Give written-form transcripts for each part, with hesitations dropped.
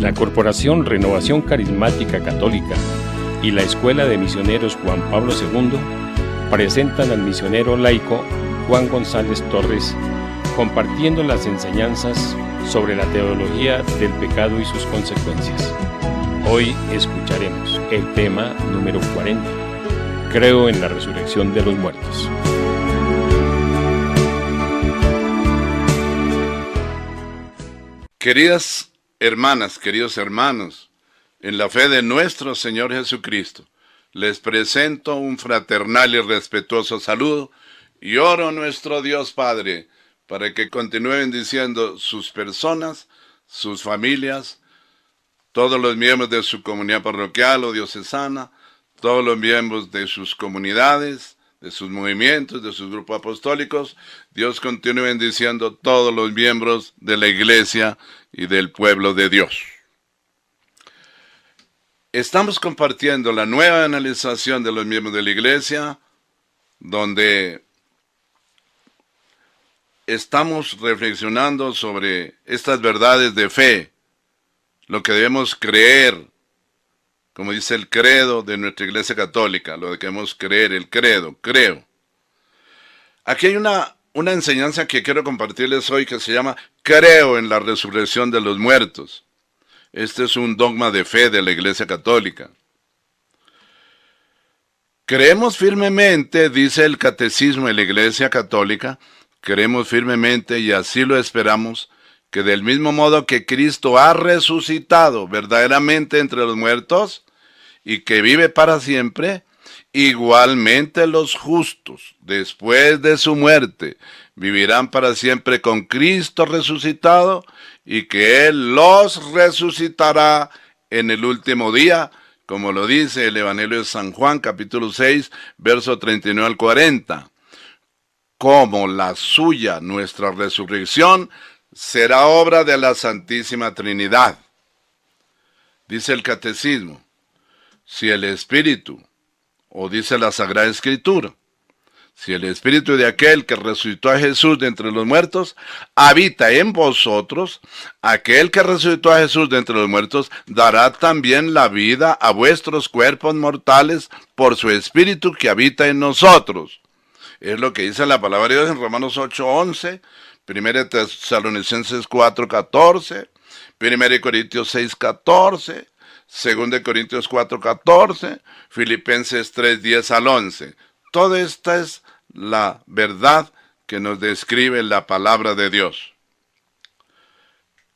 La Corporación Renovación Carismática Católica y la Escuela de Misioneros Juan Pablo II presentan al misionero laico Juan González Torres compartiendo las enseñanzas sobre la teología del pecado y sus consecuencias. Hoy escucharemos el tema número 40. Creo en la resurrección de los muertos. Queridas hermanas, queridos hermanos, en la fe de nuestro Señor Jesucristo, les presento un fraternal y respetuoso saludo y oro a nuestro Dios Padre para que continúe bendiciendo sus personas, sus familias, todos los miembros de su comunidad parroquial o diocesana, todos los miembros de sus comunidades, de sus movimientos, de sus grupos apostólicos. Dios continúe bendiciendo todos los miembros de la iglesia y del pueblo de Dios. Estamos compartiendo la nueva analización de los miembros de la iglesia, donde estamos reflexionando sobre estas verdades de fe, lo que debemos creer, como dice el credo de nuestra iglesia católica, lo que debemos creer, el credo, creo. Aquí hay una enseñanza que quiero compartirles hoy que se llama creo en la resurrección de los muertos. Este es un dogma de fe de la iglesia católica. Creemos firmemente, dice el catecismo de la iglesia católica, creemos firmemente y así lo esperamos, que del mismo modo que Cristo ha resucitado verdaderamente entre los muertos y que vive para siempre, igualmente los justos, después de su muerte, vivirán para siempre con Cristo resucitado y que Él los resucitará en el último día, como lo dice el Evangelio de San Juan, capítulo 6, verso 39 al 40. Como la suya, nuestra resurrección, será obra de la Santísima Trinidad. Dice el catecismo, si el Espíritu, o dice la Sagrada Escritura, si el Espíritu de aquel que resucitó a Jesús de entre los muertos habita en vosotros, aquel que resucitó a Jesús de entre los muertos dará también la vida a vuestros cuerpos mortales por su Espíritu que habita en nosotros. Es lo que dice la palabra de Dios en Romanos 8:11, 1 Tesalonicenses 4:14, 1 Corintios 6:14, 2 Corintios 4:14, Filipenses 3:10 al 11. Toda esta es la verdad que nos describe la palabra de Dios.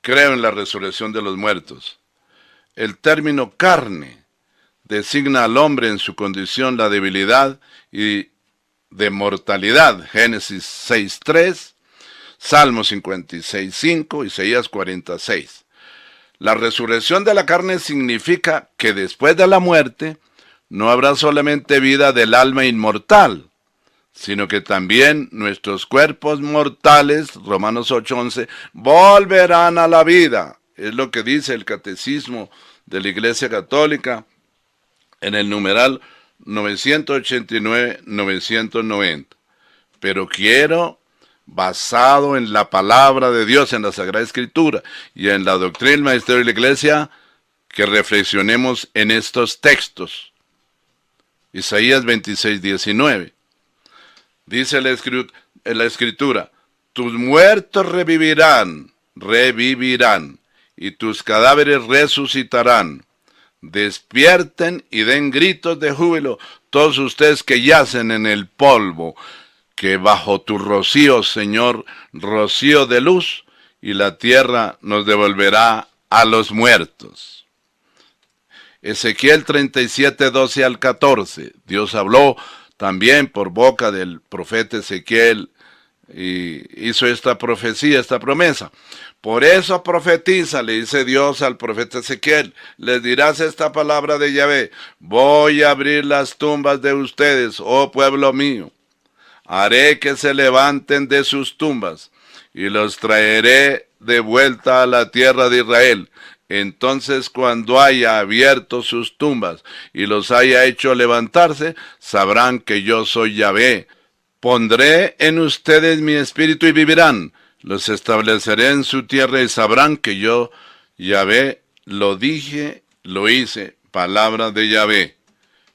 Creo en la resurrección de los muertos. El término carne designa al hombre en su condición la debilidad y de mortalidad. Génesis 6:3, Salmo 56:5, Isaías 46. La resurrección de la carne significa que después de la muerte no habrá solamente vida del alma inmortal, sino que también nuestros cuerpos mortales, Romanos 8:11, volverán a la vida. Es lo que dice el catecismo de la Iglesia Católica en el numeral 989-990. Pero quiero, basado en la palabra de Dios, en la Sagrada Escritura y en la doctrina del magisterio de la Iglesia, que reflexionemos en estos textos. Isaías 26:19. Dice la Escritura, tus muertos revivirán, y tus cadáveres resucitarán. Despierten y den gritos de júbilo todos ustedes que yacen en el polvo, que bajo tu rocío, Señor, rocío de luz, y la tierra nos devolverá a los muertos. Ezequiel 37:12 al 14. Dios habló también por boca del profeta Ezequiel y hizo esta profecía, esta promesa. Por eso profetiza, le dice Dios al profeta Ezequiel, les dirás esta palabra de Yahvé, voy a abrir las tumbas de ustedes, oh pueblo mío. Haré que se levanten de sus tumbas y los traeré de vuelta a la tierra de Israel. Entonces cuando haya abierto sus tumbas y los haya hecho levantarse, sabrán que yo soy Yahvé. Pondré en ustedes mi espíritu y vivirán. Los estableceré en su tierra y sabrán que yo, Yahvé, lo dije, lo hice, palabra de Yahvé.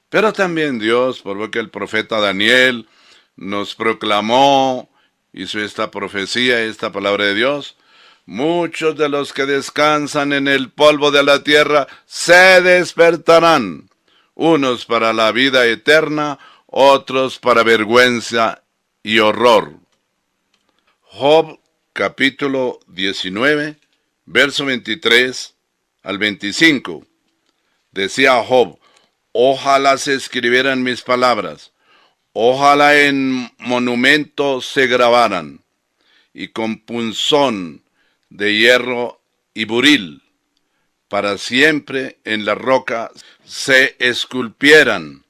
Pero también Dios, por boca del profeta Daniel, nos proclamó, hizo esta profecía, esta palabra de Dios. Muchos de los que descansan en el polvo de la tierra se despertarán, unos para la vida eterna, otros para vergüenza y horror. Job capítulo 19, verso 23 al 25. Decía Job: ojalá se escribieran mis palabras, ojalá en monumento se grabaran, y con punzón de hierro y buril, para siempre en la roca se esculpieran.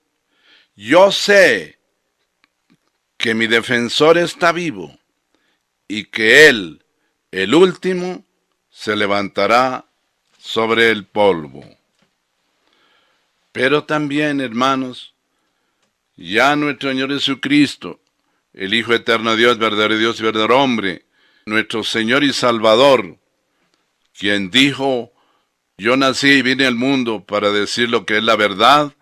Yo sé que mi defensor está vivo, y que él, el último, se levantará sobre el polvo. Pero también, hermanos, ya nuestro Señor Jesucristo, el Hijo eterno de Dios, verdadero Dios y verdadero hombre, nuestro Señor y Salvador, quien dijo: yo nací y vine al mundo para decir lo que es la verdad,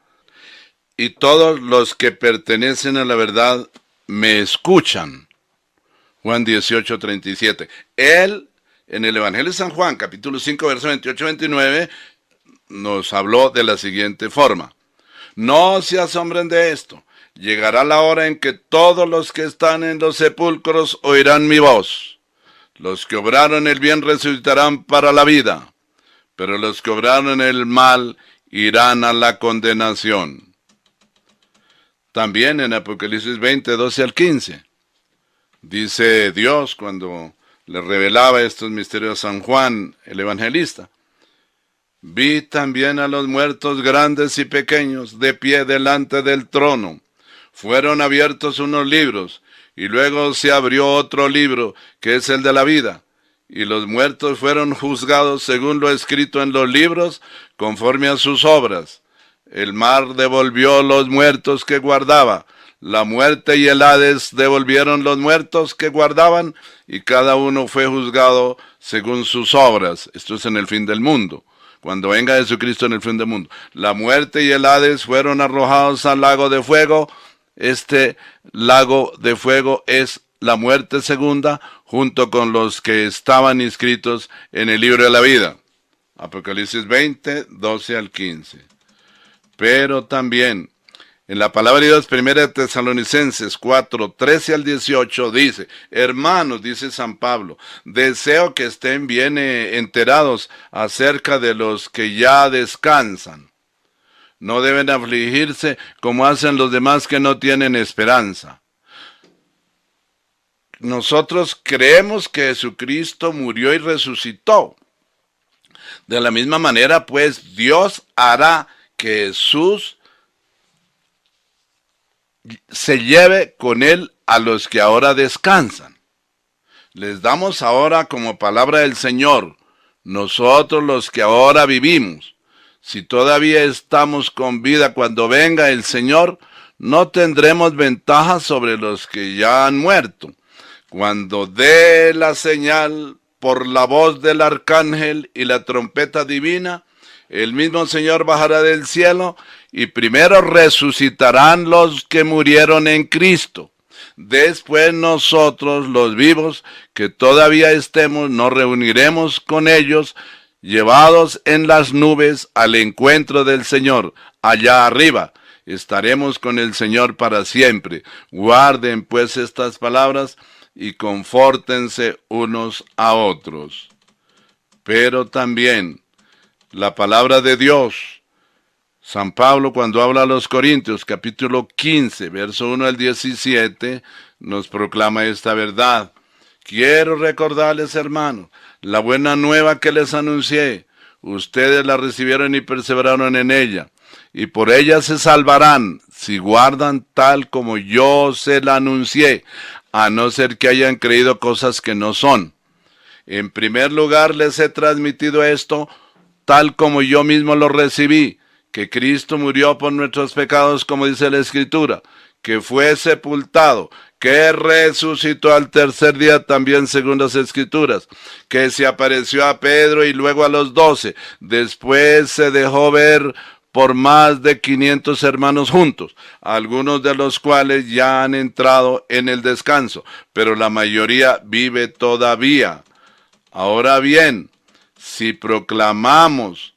y todos los que pertenecen a la verdad me escuchan. Juan 18, 37. Él, en el Evangelio de San Juan, capítulo 5, versos 28-29, nos habló de la siguiente forma: no se asombren de esto, llegará la hora en que todos los que están en los sepulcros oirán mi voz. Los que obraron el bien resucitarán para la vida, pero los que obraron el mal irán a la condenación. También en Apocalipsis 20, 12 al 15, dice Dios cuando le revelaba estos misterios a San Juan, el evangelista: vi también a los muertos grandes y pequeños de pie delante del trono. Fueron abiertos unos libros, y luego se abrió otro libro, que es el de la vida. Y los muertos fueron juzgados según lo escrito en los libros, conforme a sus obras. El mar devolvió los muertos que guardaba. La muerte y el Hades devolvieron los muertos que guardaban, y cada uno fue juzgado según sus obras. Esto es en el fin del mundo, cuando venga Jesucristo en el fin del mundo. La muerte y el Hades fueron arrojados al lago de fuego. Este lago de fuego es la muerte segunda, junto con los que estaban inscritos en el libro de la vida. Apocalipsis 20, 12 al 15. Pero también en la palabra de Dios, 1 Tesalonicenses 4, 13 al 18, dice: hermanos, dice San Pablo, deseo que estén bien enterados acerca de los que ya descansan. No deben afligirse como hacen los demás que no tienen esperanza. Nosotros creemos que Jesucristo murió y resucitó. De la misma manera, pues, Dios hará que Jesús se lleve con él a los que ahora descansan. Les damos ahora como palabra del Señor, nosotros los que ahora vivimos. Si todavía estamos con vida cuando venga el Señor, no tendremos ventaja sobre los que ya han muerto. Cuando dé la señal por la voz del arcángel y la trompeta divina, el mismo Señor bajará del cielo, y primero resucitarán los que murieron en Cristo. Después nosotros, los vivos, que todavía estemos, nos reuniremos con ellos, llevados en las nubes al encuentro del Señor, allá arriba. Estaremos con el Señor para siempre. Guarden pues estas palabras y confórtense unos a otros. Pero también la palabra de Dios, San Pablo, cuando habla a los Corintios, capítulo 15, verso 1 al 17, nos proclama esta verdad. Quiero recordarles, hermanos, la buena nueva que les anuncié. Ustedes la recibieron y perseveraron en ella, y por ella se salvarán, si guardan tal como yo se la anuncié, a no ser que hayan creído cosas que no son. En primer lugar, les he transmitido esto, tal como yo mismo lo recibí, que Cristo murió por nuestros pecados, como dice la Escritura, que fue sepultado, que resucitó al tercer día también según las Escrituras, que se apareció a Pedro y luego a los 12, después se dejó ver por más de 500 hermanos juntos, algunos de los cuales ya han entrado en el descanso, pero la mayoría vive todavía. Ahora bien, si proclamamos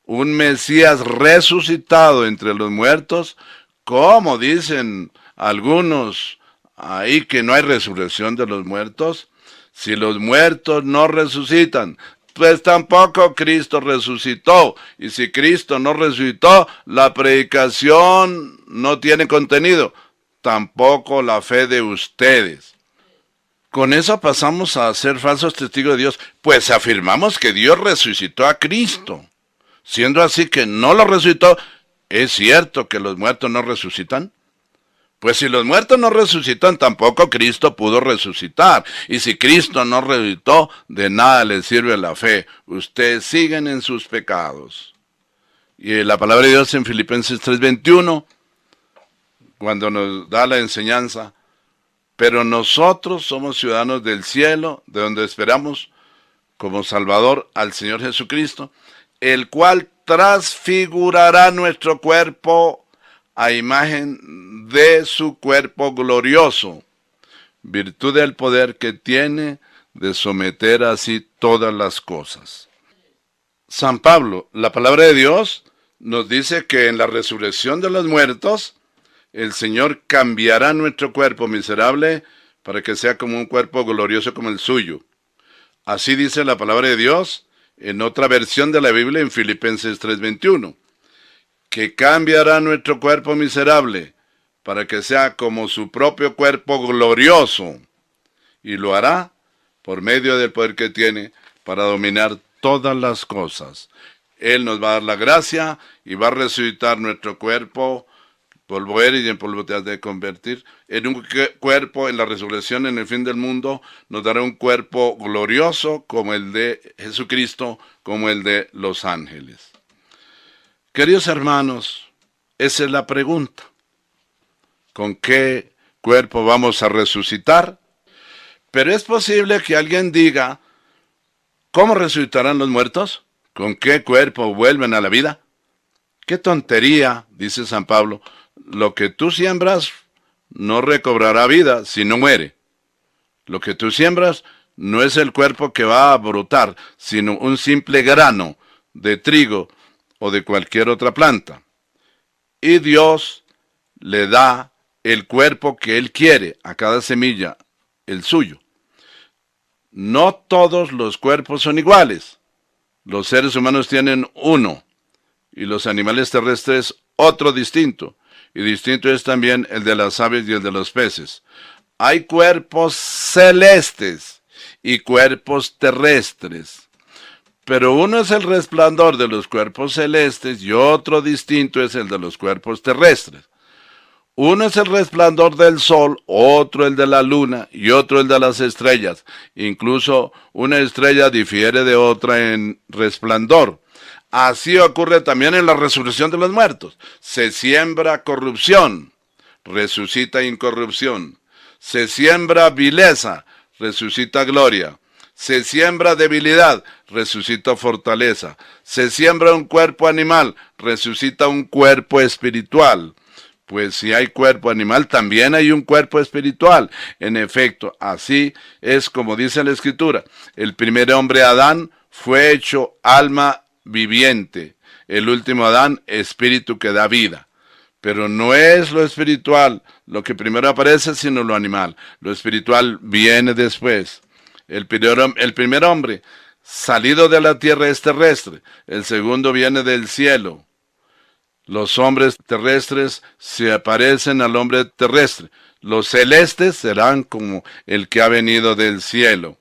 un Mesías resucitado entre los muertos, como dicen algunos ahí que no hay resurrección de los muertos, si los muertos no resucitan, pues tampoco Cristo resucitó. Y si Cristo no resucitó, la predicación no tiene contenido, tampoco la fe de ustedes. Con eso pasamos a ser falsos testigos de Dios, pues afirmamos que Dios resucitó a Cristo. Siendo así que no lo resucitó, ¿es cierto que los muertos no resucitan? Pues si los muertos no resucitan, tampoco Cristo pudo resucitar. Y si Cristo no resucitó, de nada les sirve la fe. Ustedes siguen en sus pecados. Y la palabra de Dios en Filipenses 3:21, cuando nos da la enseñanza, pero nosotros somos ciudadanos del cielo, de donde esperamos como Salvador al Señor Jesucristo, el cual transfigurará nuestro cuerpo a imagen de su cuerpo glorioso, virtud del poder que tiene de someter así todas las cosas. San Pablo, la palabra de Dios, nos dice que en la resurrección de los muertos, el Señor cambiará nuestro cuerpo miserable para que sea como un cuerpo glorioso como el suyo. Así dice la palabra de Dios en otra versión de la Biblia en Filipenses 3:21. Que cambiará nuestro cuerpo miserable para que sea como su propio cuerpo glorioso, y lo hará por medio del poder que tiene para dominar todas las cosas. Él nos va a dar la gracia y va a resucitar nuestro cuerpo, polvo eres y en polvo te has de convertir, en un cuerpo en la resurrección en el fin del mundo. Nos dará un cuerpo glorioso como el de Jesucristo, como el de los ángeles. Queridos hermanos, esa es la pregunta. ¿Con qué cuerpo vamos a resucitar? Pero es posible que alguien diga, ¿cómo resucitarán los muertos? ¿Con qué cuerpo vuelven a la vida? ¡Qué tontería!, dice San Pablo. Lo que tú siembras no recobrará vida si no muere. Lo que tú siembras no es el cuerpo que va a brotar, sino un simple grano de trigo o de cualquier otra planta. Y Dios le da el cuerpo que Él quiere a cada semilla, el suyo. No todos los cuerpos son iguales. Los seres humanos tienen uno, y los animales terrestres otro distinto. Y distinto es también el de las aves y el de los peces. Hay cuerpos celestes y cuerpos terrestres. Pero uno es el resplandor de los cuerpos celestes y otro distinto es el de los cuerpos terrestres. Uno es el resplandor del sol, otro el de la luna y otro el de las estrellas. Incluso una estrella difiere de otra en resplandor. Así ocurre también en la resurrección de los muertos. Se siembra corrupción, resucita incorrupción. Se siembra vileza, resucita gloria. Se siembra debilidad, resucita fortaleza. Se siembra un cuerpo animal, resucita un cuerpo espiritual. Pues si hay cuerpo animal, también hay un cuerpo espiritual. En efecto, así es como dice la Escritura. El primer hombre, Adán, fue hecho alma viviente. El último Adán, espíritu que da vida. Pero no es lo espiritual lo que primero aparece, sino lo animal. Lo espiritual viene después. El primer hombre salido de la tierra es terrestre. El segundo viene del cielo. Los hombres terrestres se parecen al hombre terrestre. Los celestes serán como el que ha venido del cielo.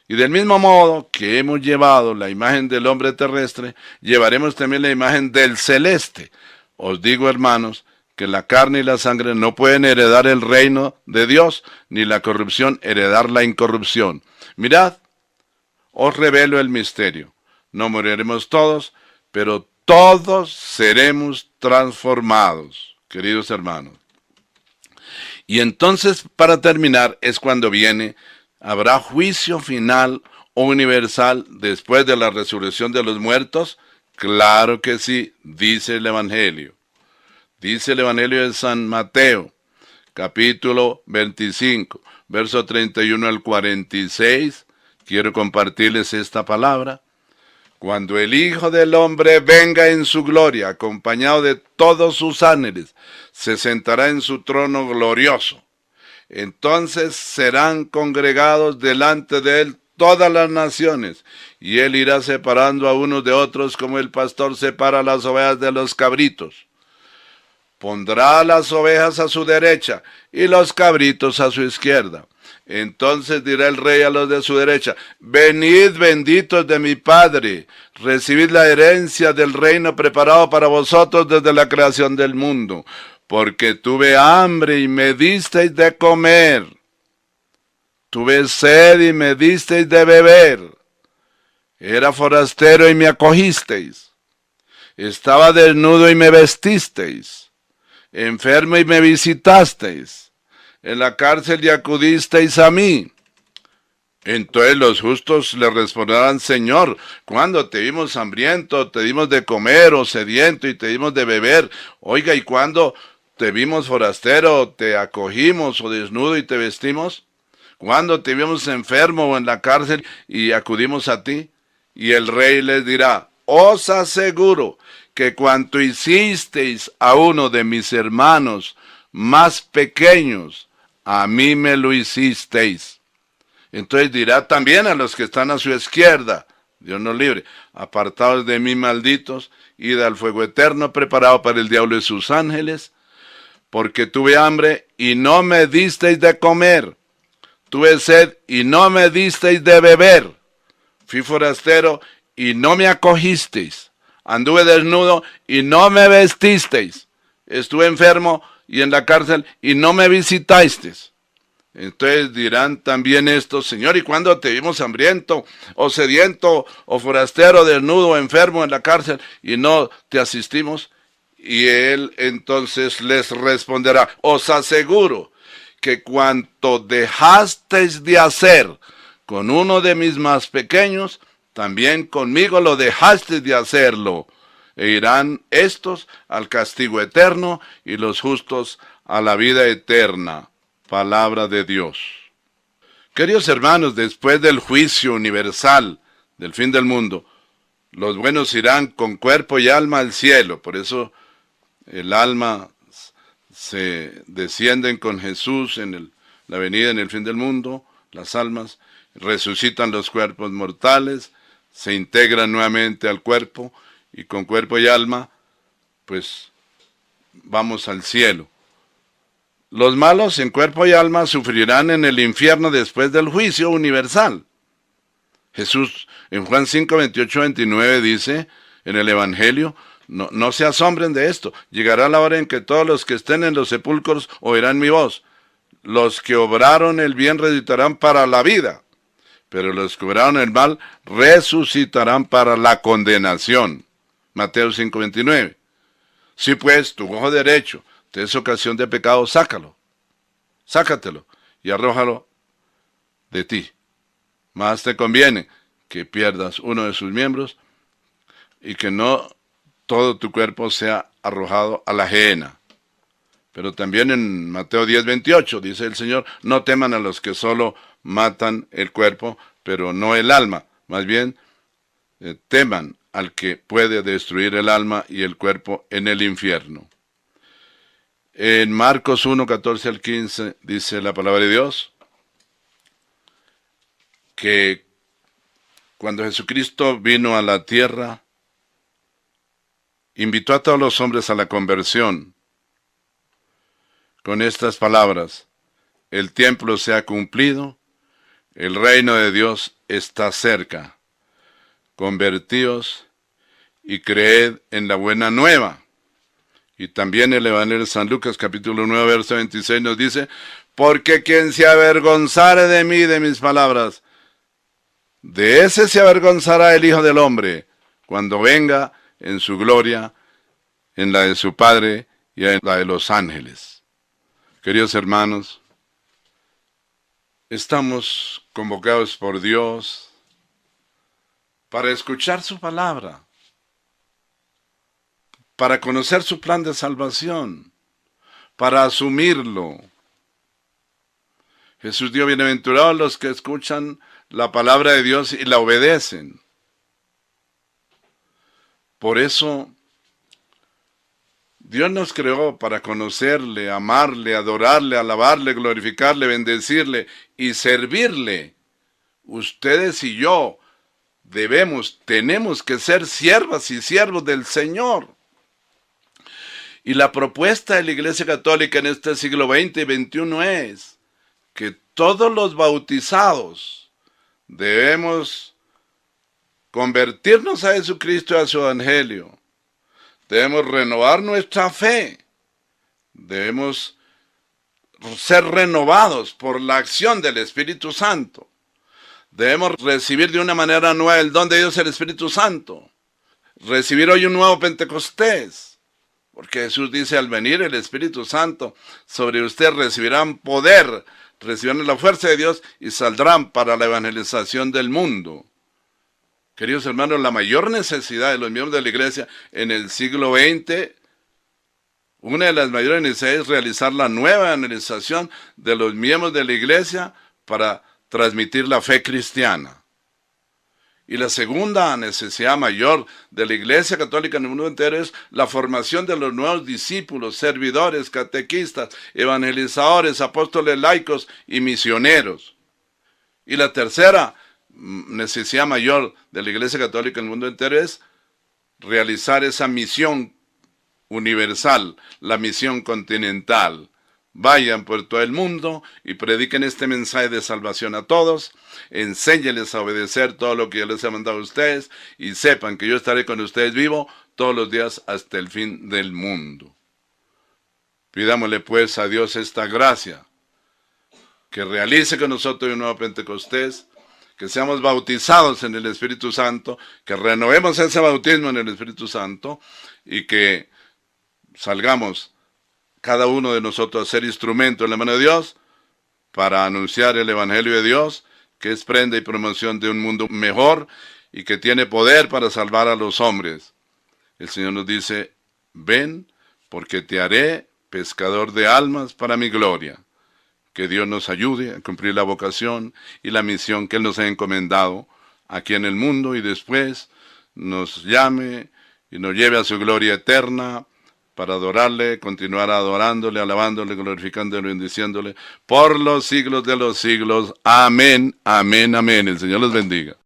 Y del mismo modo que hemos llevado la imagen del hombre terrestre, llevaremos también la imagen del celeste. Os digo, hermanos, que la carne y la sangre no pueden heredar el reino de Dios, ni la corrupción heredar la incorrupción. Mirad, os revelo el misterio. No moriremos todos, pero todos seremos transformados, queridos hermanos. Y entonces, para terminar, es cuando viene, ¿habrá juicio final o universal después de la resurrección de los muertos? Claro que sí, dice el Evangelio. Dice el Evangelio de San Mateo, capítulo 25, verso 31 al 46. Quiero compartirles esta palabra. Cuando el Hijo del Hombre venga en su gloria, acompañado de todos sus ángeles, se sentará en su trono glorioso. Entonces serán congregados delante de él todas las naciones, y él irá separando a unos de otros como el pastor separa las ovejas de los cabritos. Pondrá las ovejas a su derecha y los cabritos a su izquierda. Entonces dirá el rey a los de su derecha: venid benditos de mi Padre, recibid la herencia del reino preparado para vosotros desde la creación del mundo, porque tuve hambre y me disteis de comer, tuve sed y me disteis de beber, era forastero y me acogisteis, estaba desnudo y me vestisteis, enfermo y me visitasteis, en la cárcel y acudisteis a mí. Entonces los justos le responderán: Señor, ¿cuándo te vimos hambriento, te dimos de comer, o sediento y te dimos de beber? Oiga, ¿y cuándo te vimos forastero, te acogimos, o desnudo y te vestimos? ¿Cuándo te vimos enfermo o en la cárcel y acudimos a ti? Y el rey les dirá: os aseguro que cuanto hicisteis a uno de mis hermanos más pequeños, a mí me lo hicisteis. Entonces dirá también a los que están a su izquierda: Dios nos libre, apartados de mí, malditos, id al fuego eterno preparado para el diablo y sus ángeles, porque tuve hambre y no me disteis de comer, tuve sed y no me disteis de beber, fui forastero y no me acogisteis, anduve desnudo y no me vestisteis, estuve enfermo y en la cárcel y no me visitasteis. Entonces dirán también estos: Señor, ¿y cuándo te vimos hambriento, o sediento, o forastero, desnudo, o enfermo en la cárcel, y no te asistimos? Y él entonces les responderá: os aseguro que cuanto dejasteis de hacer con uno de mis más pequeños, también conmigo lo dejasteis de hacerlo. E irán estos al castigo eterno y los justos a la vida eterna. Palabra de Dios. Queridos hermanos, después del juicio universal del fin del mundo, los buenos irán con cuerpo y alma al cielo. Por eso el alma se descienden con Jesús en la venida en el fin del mundo. Las almas resucitan los cuerpos mortales, se integran nuevamente al cuerpo, y con cuerpo y alma, pues, vamos al cielo. Los malos en cuerpo y alma sufrirán en el infierno después del juicio universal. Jesús en Juan 5, 28, 29 dice en el Evangelio: no se asombren de esto, llegará la hora en que todos los que estén en los sepulcros oirán mi voz. Los que obraron el bien resucitarán para la vida, pero los que obraron el mal resucitarán para la condenación. Mateo 5, 29. Si pues tu ojo derecho te es ocasión de pecado, sácatelo y arrójalo de ti. Más te conviene que pierdas uno de sus miembros y que no todo tu cuerpo sea arrojado a la gehenna. Pero también en Mateo 10, 28 dice el Señor: no teman a los que solo matan el cuerpo, pero no el alma. Más bien, teman al que puede destruir el alma y el cuerpo en el infierno. En Marcos 1, 14 al 15 dice la palabra de Dios que cuando Jesucristo vino a la tierra, invitó a todos los hombres a la conversión con estas palabras: el tiempo se ha cumplido, el reino de Dios está cerca, convertíos y creed en la buena nueva. Y también el Evangelio de San Lucas, capítulo 9, verso 26 nos dice: porque quien se avergonzare de mí y de mis palabras, de ese se avergonzará el Hijo del Hombre, cuando venga en su gloria, en la de su Padre y en la de los ángeles. Queridos hermanos, estamos convocados por Dios para escuchar su palabra, para conocer su plan de salvación, para asumirlo. Jesús dijo: bienaventurados los que escuchan la palabra de Dios y la obedecen. Por eso, Dios nos creó para conocerle, amarle, adorarle, alabarle, glorificarle, bendecirle y servirle. Ustedes y yo tenemos que ser siervas y siervos del Señor. Y la propuesta de la Iglesia Católica en este siglo XX y XXI es que todos los bautizados debemos convertirnos a Jesucristo y a su Evangelio. Debemos renovar nuestra fe. Debemos ser renovados por la acción del Espíritu Santo. Debemos recibir de una manera nueva el don de Dios, el Espíritu Santo. Recibir hoy un nuevo Pentecostés. Porque Jesús dice: al venir el Espíritu Santo sobre ustedes recibirán poder, recibirán la fuerza de Dios y saldrán para la evangelización del mundo. Queridos hermanos, la mayor necesidad de los miembros de la Iglesia en el siglo XX, una de las mayores necesidades es realizar la nueva evangelización de los miembros de la Iglesia para transmitir la fe cristiana. Y la segunda necesidad mayor de la Iglesia Católica en el mundo entero es la formación de los nuevos discípulos, servidores, catequistas, evangelizadores, apóstoles laicos y misioneros. Y la tercera necesidad mayor de la Iglesia Católica en el mundo entero es realizar esa misión universal, la misión continental. Vayan por todo el mundo y prediquen este mensaje de salvación a todos, enséñenles a obedecer todo lo que yo les he mandado a ustedes y sepan que yo estaré con ustedes vivo todos los días hasta el fin del mundo. Pidámosle pues a Dios esta gracia, que realice con nosotros un nuevo Pentecostés, que seamos bautizados en el Espíritu Santo, que renovemos ese bautismo en el Espíritu Santo y que salgamos cada uno de nosotros a ser instrumento en la mano de Dios para anunciar el Evangelio de Dios, que es prenda y promoción de un mundo mejor y que tiene poder para salvar a los hombres. El Señor nos dice: ven, porque te haré pescador de almas para mi gloria. Que Dios nos ayude a cumplir la vocación y la misión que Él nos ha encomendado aquí en el mundo y después nos llame y nos lleve a su gloria eterna para adorarle, continuar adorándole, alabándole, glorificándole, bendiciéndole por los siglos de los siglos. Amén, amén, amén. El Señor los bendiga.